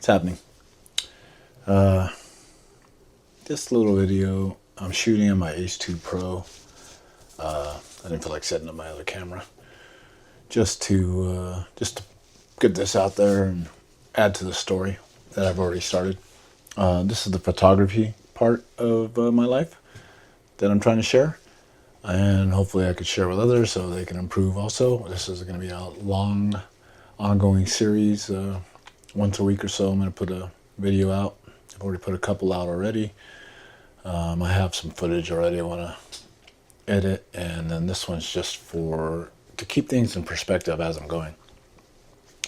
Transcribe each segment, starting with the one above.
It's happening. Uh, this little video I'm shooting on my H2 Pro. I didn't feel like setting up my other camera just to get this out there and add to the story that I've already started. This is the photography part of my life that I'm trying to share, and hopefully I could share with others so they can improve also. This is going to be a long, ongoing series. Once a week or so, I'm going to put a video out. I've already put a couple out already. I have some footage already I want to edit, and then this one's just to keep things in perspective as I'm going.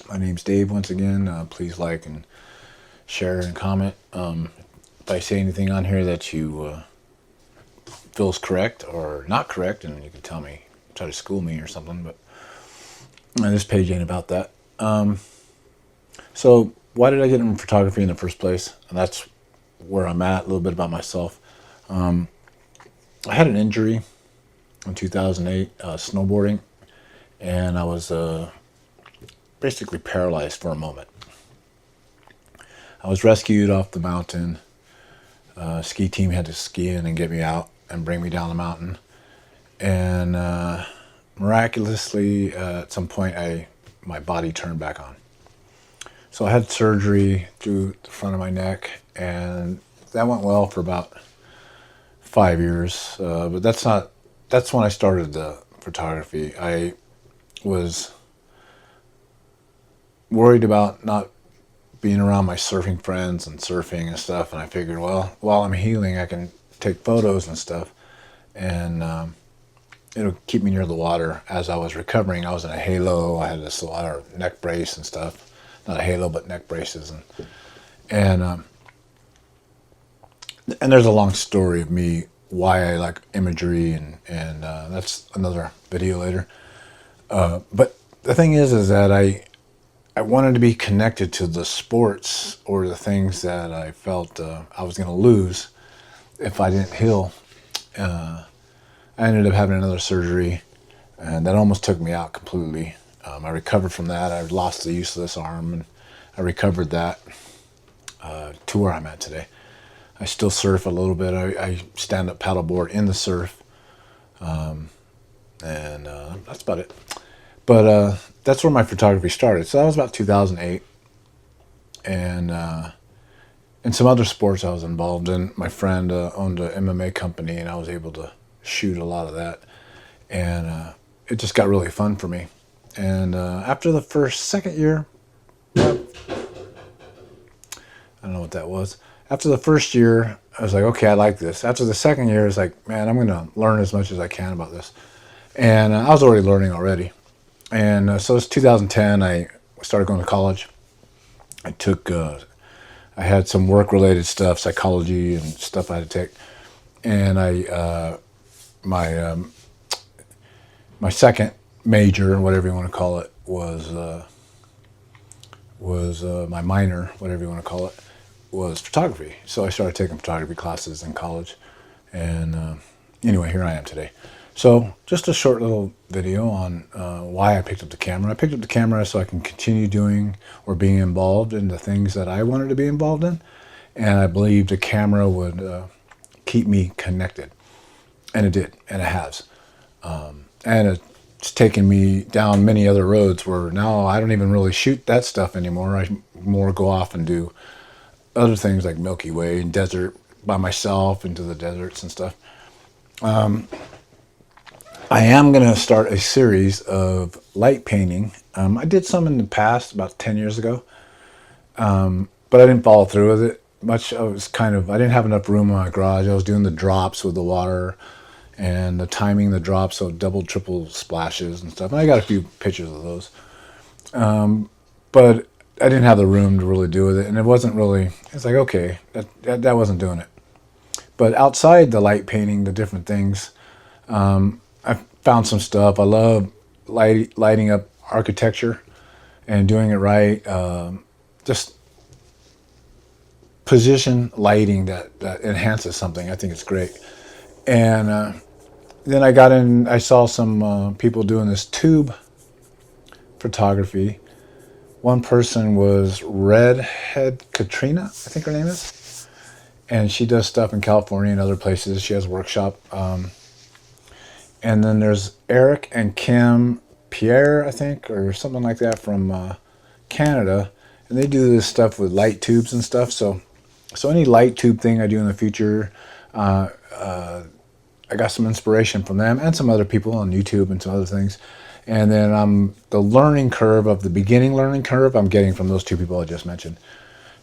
My name's Dave once again. Please like and share and comment. If I say anything on here that you feels correct or not correct, and you can tell me, try to school me or something, but this page ain't about that. So why did I get into photography in the first place? And that's where I'm at, a little bit about myself. I had an injury in 2008, snowboarding, and I was basically paralyzed for a moment. I was rescued off the mountain. Ski team had to ski in and get me out and bring me down the mountain. And miraculously, at some point, my body turned back on. So I had surgery through the front of my neck, and that went well for about 5 years. But that's when I started the photography. I was worried about not being around my surfing friends and surfing and stuff, and I figured, well, while I'm healing, I can take photos and stuff, and it'll keep me near the water. As I was recovering, I was in a halo. I had this neck brace and stuff. Not a halo, but neck braces, and there's a long story of me why I like imagery, and that's another video later. But the thing is that I wanted to be connected to the sports or the things that I felt I was going to lose if I didn't heal. I ended up having another surgery, and that almost took me out completely. I recovered from that. I lost the use of this arm, and I recovered that to where I'm at today. I still surf a little bit. I stand up paddleboard in the surf, and that's about it. But that's where my photography started. So that was about 2008, and some other sports I was involved in. My friend owned an MMA company, and I was able to shoot a lot of that, and it just got really fun for me. And after the second year, I don't know what that was. After the first year, I was like, okay, I like this. After the second year, it's like, man, I'm going to learn as much as I can about this. And I was already learning already. And so it's 2010, I started going to college. I had some work-related stuff, psychology and stuff I had to take. And my second major, whatever you want to call it, was my minor, whatever you want to call it, was photography. So I started taking photography classes in college, and anyway, here I am today. So just a short little video on why I picked up the camera. I picked up the camera so I can continue doing or being involved in the things that I wanted to be involved in, and I believed the camera would keep me connected, and it did, and it has. And it's taken me down many other roads where now I don't even really shoot that stuff anymore. I more go off and do other things like Milky Way and desert by myself, into the deserts and stuff. I am going to start a series of light painting. I did some in the past, about 10 years ago, but I didn't follow through with it much. I didn't have enough room in my garage. I was doing the drops with the water and the timing the drops, so double, triple splashes and stuff. And I got a few pictures of those. But I didn't have the room to really do with it, and it's like, okay, that wasn't doing it. But outside the light painting, the different things, I found some stuff. I love lighting up architecture and doing it right. Just position lighting that enhances something. I think it's great. And then I saw some people doing this tube photography One person was Redhead Katrina, I think her name is, and she does stuff in California and other places. She has a workshop. And then there's Eric and Kim Pierre, I think, or something like that from Canada, and they do this stuff with light tubes and stuff. So any light tube thing I do in the future, I got some inspiration from them and some other people on YouTube and some other things. And then the learning curve of the beginning learning curve I'm getting from those two people I just mentioned.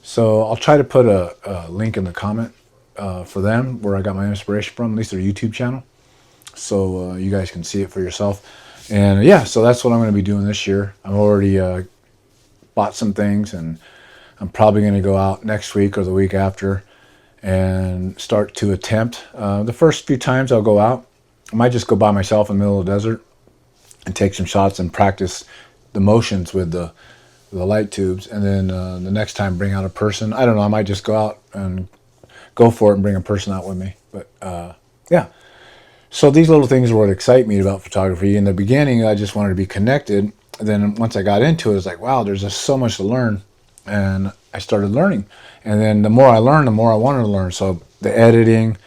So I'll try to put a link in the comment for them where I got my inspiration from, at least their YouTube channel, so you guys can see it for yourself. And yeah, so that's what I'm going to be doing this year. I've already bought some things, and I'm probably going to go out next week or the week after and start to attempt. The first few times I'll go out, I might just go by myself in the middle of the desert and take some shots and practice the motions with the light tubes. And then the next time bring out a person. I don't know, I might just go out and go for it and bring a person out with me. But yeah. So these little things are what excite me about photography. In the beginning, I just wanted to be connected. And then once I got into it, it's like, wow, there's just so much to learn. And I started learning. And then the more I learned, the more I wanted to learn. So the editing,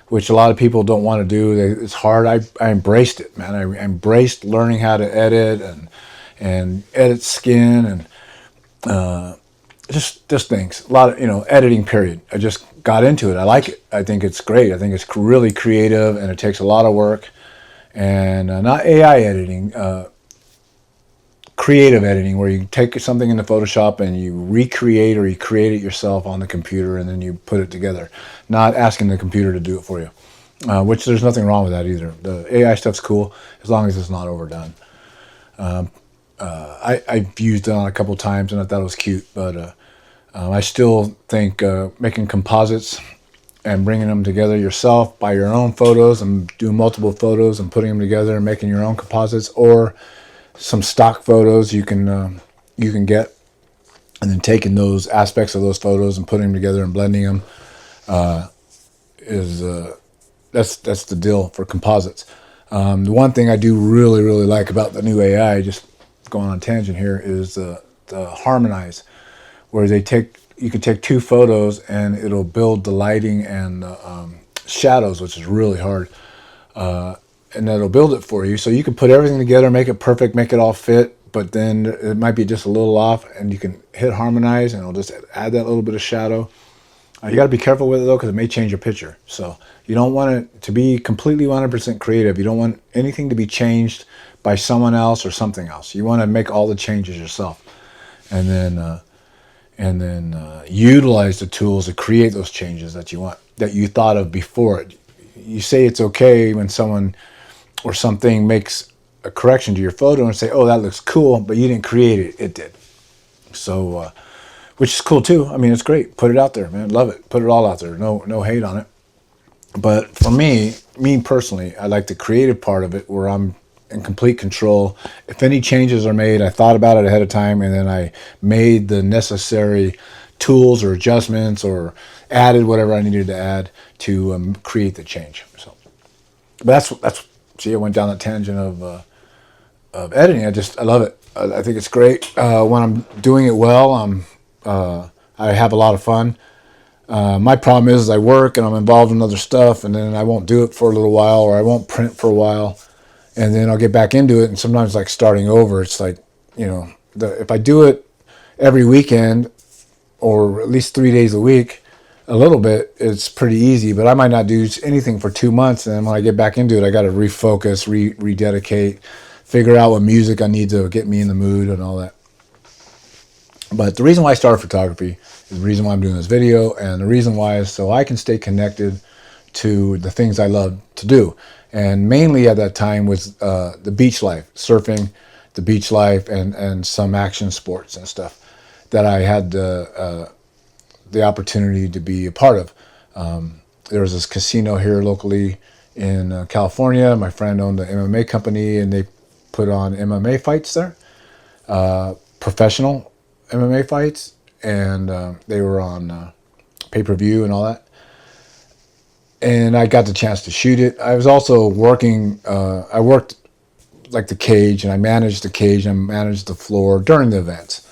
which a lot of people don't want to do, it's hard. I embraced it, man. I embraced learning how to edit and edit skin and just things. A lot of, editing, period. I just got into it. I like it. I think it's great. I think it's really creative, and it takes a lot of work. And not AI editing, creative editing, where you take something into Photoshop and you recreate or you create it yourself on the computer and then you put it together. Not asking the computer to do it for you, which there's nothing wrong with that either. The AI stuff's cool as long as it's not overdone. I've used it on a couple times and I thought it was cute, but I still think making composites and bringing them together yourself by your own photos and doing multiple photos and putting them together and making your own composites, or some stock photos you can get, and then taking those aspects of those photos and putting them together and blending them that's the deal for composites. The one thing I do really like about the new AI, just going on a tangent here, is the harmonize, where you can take two photos and it'll build the lighting and the shadows, which is really hard. And that'll build it for you. So you can put everything together, make it perfect, make it all fit, but then it might be just a little off, and you can hit harmonize and it'll just add that little bit of shadow. You got to be careful with it though, because it may change your picture. So you don't want it to be completely 100% creative. You don't want anything to be changed by someone else or something else. You want to make all the changes yourself, and then utilize the tools to create those changes that you want, that you thought of before. You say it's okay when someone or something makes a correction to your photo and say, oh, that looks cool, but you didn't create it, it did. So, which is cool too. I mean, it's great. Put it out there, man. Love it. Put it all out there. No hate on it. But for me personally, I like the creative part of it, where I'm in complete control. If any changes are made, I thought about it ahead of time, and then I made the necessary tools or adjustments or added whatever I needed to add to create the change. So, but that's. See, I went down that tangent of editing. I love it. I think it's great. When I'm doing it well, I have a lot of fun. My problem is I work and I'm involved in other stuff, and then I won't do it for a little while, or I won't print for a while, and then I'll get back into it. And sometimes, like, starting over, it's like, if I do it every weekend or at least 3 days a week, a little bit, it's pretty easy. But I might not do anything for 2 months, and then when I get back into it, I got to refocus, rededicate, figure out what music I need to get me in the mood and all that. But the reason why I started photography is the reason why I'm doing this video, and the reason why is so I can stay connected to the things I love to do. And mainly at that time was the beach life, surfing, the beach life, and some action sports and stuff that I had the opportunity to be a part of. There was this casino here locally in California. My friend owned an MMA company, and they put on MMA fights there, professional MMA fights, and they were on pay-per-view and all that. And I got the chance to shoot it. I was also working, I worked like the cage, and I managed the cage and managed the floor during the events.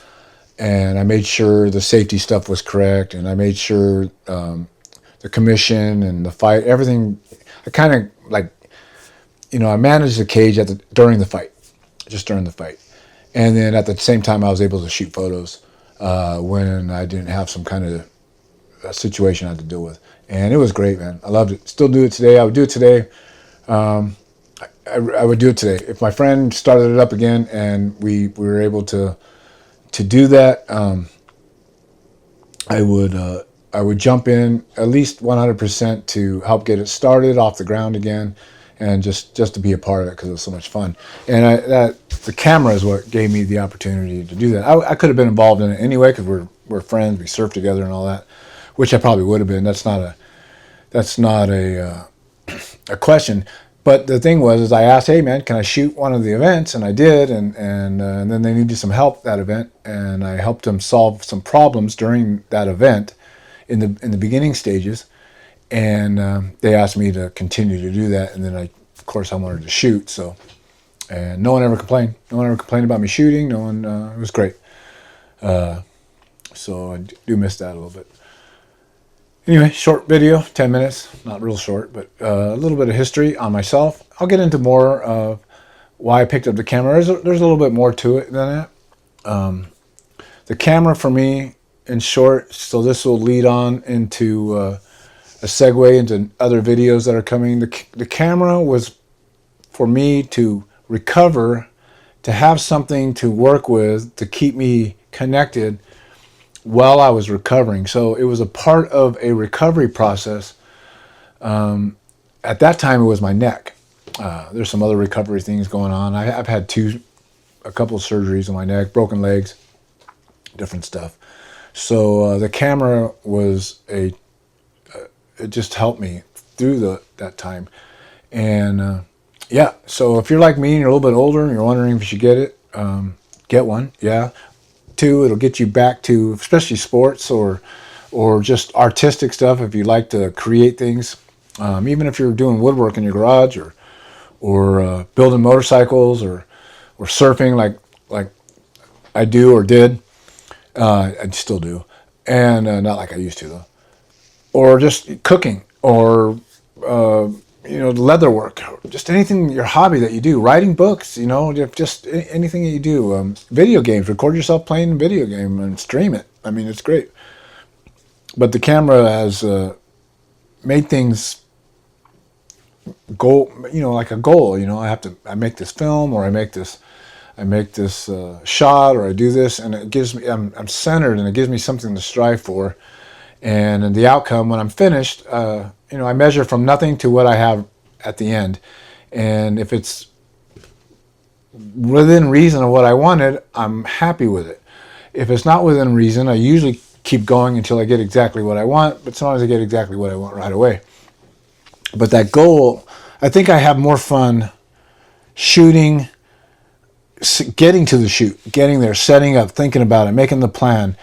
and I made sure the safety stuff was correct, and I made sure the commission and the fight, everything. I kind of like, I managed the cage during the fight, just during the fight, and then at the same time I was able to shoot photos when I didn't have some kind of a situation I had to deal with, and it was great, man. I loved it. Still do it today. I would do it today. I would do it today if my friend started it up again, and we were able to do that. I would jump in at least 100% to help get it started off the ground again, and just to be a part of it because it was so much fun. And the camera is what gave me the opportunity to do that. I could have been involved in it anyway because we're friends, we surf together and all that, which I probably would have been. That's not a question. But the thing is I asked, hey man, can I shoot one of the events? And I did, and then they needed some help that event, and I helped them solve some problems during that event in the beginning stages, and they asked me to continue to do that, and then of course I wanted to shoot. So, and no one ever complained. No one ever complained about me shooting. No one. It was great. So I do miss that a little bit. Anyway, short video, 10 minutes, not real short, but a little bit of history on myself. I'll get into more of why I picked up the camera. There's a little bit more to it than that. The camera for me, in short, so this will lead on into a segue into other videos that are coming. The camera was for me to recover, to have something to work with, to keep me connected while I was recovering. So it was a part of a recovery process. At that time, it was my neck. There's some other recovery things going on. I've had a couple of surgeries on my neck, broken legs, different stuff. So the camera was it just helped me through that time. And yeah, so if you're like me and you're a little bit older and you're wondering if you should get it, get one. Yeah. 2, it'll get you back to especially sports or just artistic stuff if you like to create things. Even if you're doing woodwork in your garage or building motorcycles or surfing like I do or did. I still do, and not like I used to though. Or just cooking, or leather work, just anything, your hobby that you do, writing books, just anything that you do. Video games, record yourself playing a video game and stream it. I mean, it's great. But the camera has made things go, like a goal. I make this film, or I make this shot, or I do this, and it gives me, I'm centered, and it gives me something to strive for. And the outcome when I'm finished, I measure from nothing to what I have at the end. And if it's within reason of what I wanted, I'm happy with it. If it's not within reason, I usually keep going until I get exactly what I want, but sometimes I get exactly what I want right away. But that goal, I think I have more fun shooting, getting to the shoot, getting there, setting up, thinking about it, making the plan,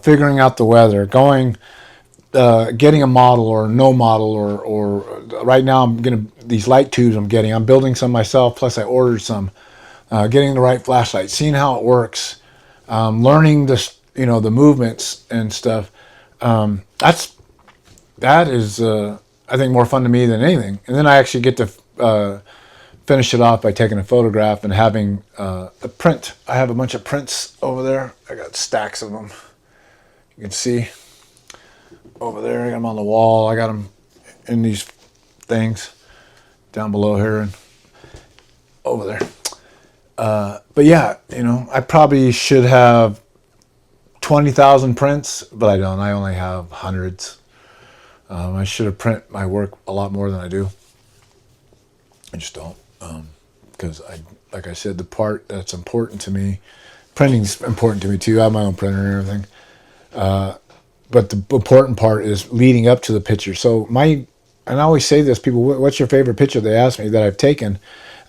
figuring out the weather, going, getting a model or no model, or right now these light tubes I'm building some myself, plus I ordered some, getting the right flashlight, seeing how it works, learning the movements and stuff. That is I think more fun to me than anything. And then I actually get to finish it off by taking a photograph and having a print. I have a bunch of prints over there. I got stacks of them. You can see over there. I got them on the wall. I got them in these things down below here and over there. But yeah, I probably should have 20,000 prints, but I don't. I only have hundreds. I should have print my work a lot more than I do. I just don't. Because like I said, the part that's important to me, printing's important to me too. I have my own printer and everything. But the important part is leading up to the picture. So and I always say this, people, what's your favorite picture? They ask me that I've taken.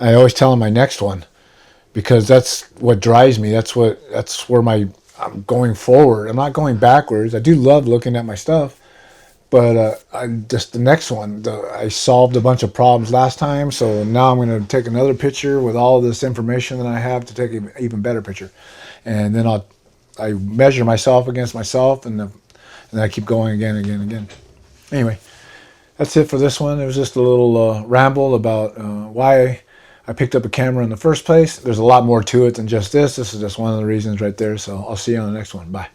I always tell them my next one, because that's what drives me. That's where I'm going forward. I'm not going backwards. I do love looking at my stuff. But the next one, I solved a bunch of problems last time, so now I'm going to take another picture with all this information that I have to take an even better picture. And then I'll I measure myself against myself, and I keep going again, again, again. Anyway, that's it for this one. It was just a little ramble about why I picked up a camera in the first place. There's a lot more to it than just this. This is just one of the reasons right there. So I'll see you on the next one. Bye.